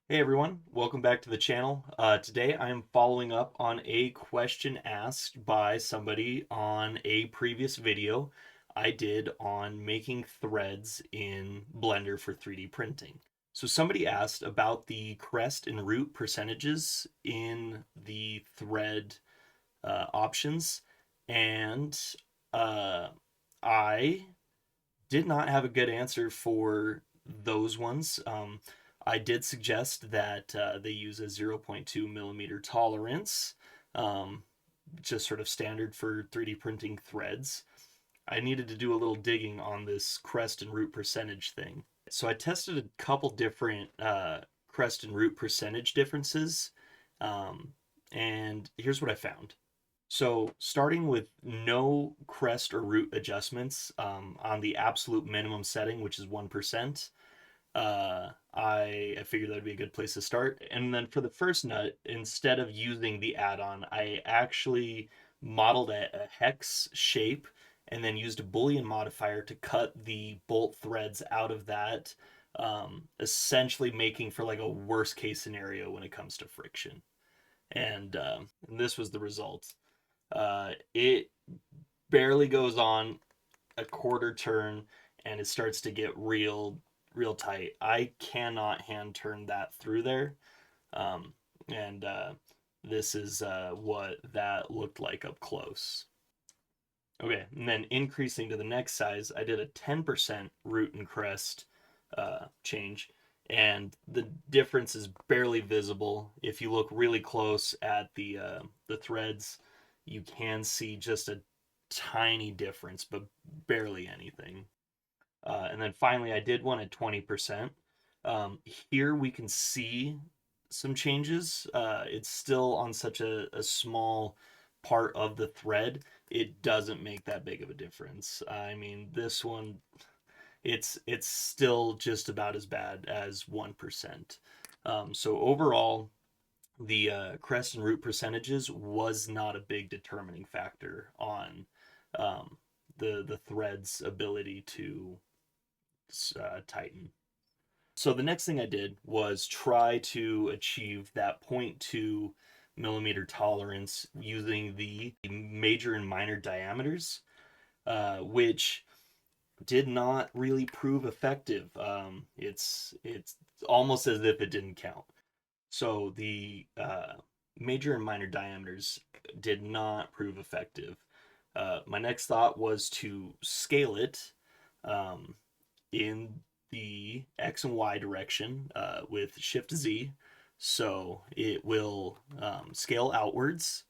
Hey everyone, welcome back to the channel. Today I am following up on a question asked by somebody on a previous video I did on making threads in Blender for 3D printing. So somebody asked about the crest and root percentages in the thread options, and uh, I did not have a good answer for those ones. I did suggest that they use a zero point 0.2 millimeter tolerance, um, just sort of standard for 3D printing threads. I needed to do a little digging on this crest and root percentage thing. So I tested a couple different crest and root percentage differences, um, and here's what I found. So starting with no crest or root adjustments on the absolute minimum setting, which is 1%, I figured that would be a good place to start. And then for the first nut, instead of using the add-on, I actually modeled a hex shape and then used a Boolean modifier to cut the bolt threads out of that, essentially making for like a worst case scenario when it comes to friction. And this was the result. It barely goes on a quarter turn and it starts to get real tight. I cannot hand turn that through there. Um, and this is what that looked like up close. Okay, and then increasing to the next size, I did a 10% root and crest change, and the difference is barely visible. If you look really close at the threads, you can see just a tiny difference, but barely anything. And then finally, I did one at 20%. Here we can see some changes. It's still on such a small part of the thread. It doesn't make that big of a difference. I mean, this one, it's still just about as bad as 1%. So overall, the crest and root percentages was not a big determining factor on the thread's ability to tighten. So the next thing I did was try to achieve that zero point 0.2 millimeter tolerance using the major and minor diameters, which did not really prove effective. It's almost as if it didn't count. So the major and minor diameters did not prove effective. My next thought was to scale it um, in the X and Y direction with Shift Z. So it will scale outwards.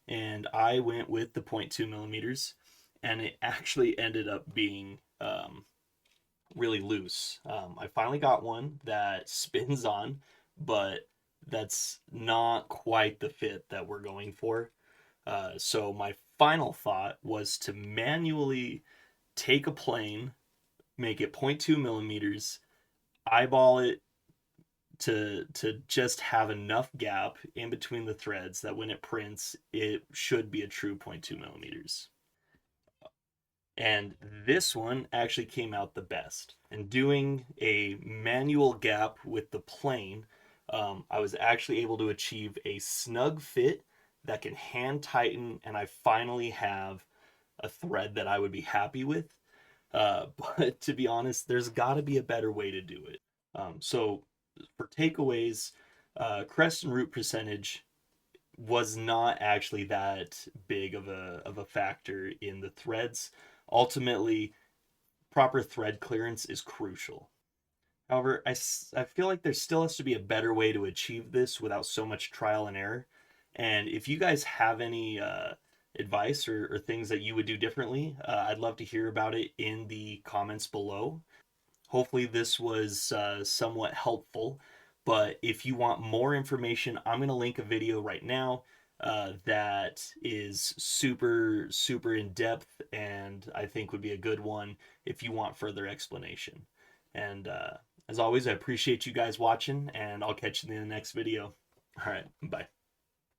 And I went with the zero point 0.2 millimeters, and it actually ended up being really loose. I finally got one that spins on, but that's not quite the fit that we're going for. So my final thought was to manually take a plane, make it zero point 0.2 millimeters, eyeball it to just have enough gap in between the threads that when it prints, it should be a true zero point 0.2 millimeters. And this one actually came out the best. And doing a manual gap with the plane, I was actually able to achieve a snug fit that can hand tighten, and I finally have a thread that I would be happy with. But to be honest, there's got to be a better way to do it. So for takeaways, crest and root percentage was not actually that big of a factor in the threads. Ultimately, proper thread clearance is crucial. However, I feel like there still has to be a better way to achieve this without so much trial and error. And if you guys have any advice or things that you would do differently, I'd love to hear about it in the comments below. Hopefully, this was somewhat helpful. But if you want more information, I'm going to link a video right now that is super in depth and I think would be a good one if you want further explanation. And as always, I appreciate you guys watching, and I'll catch you in the next video. All right, bye.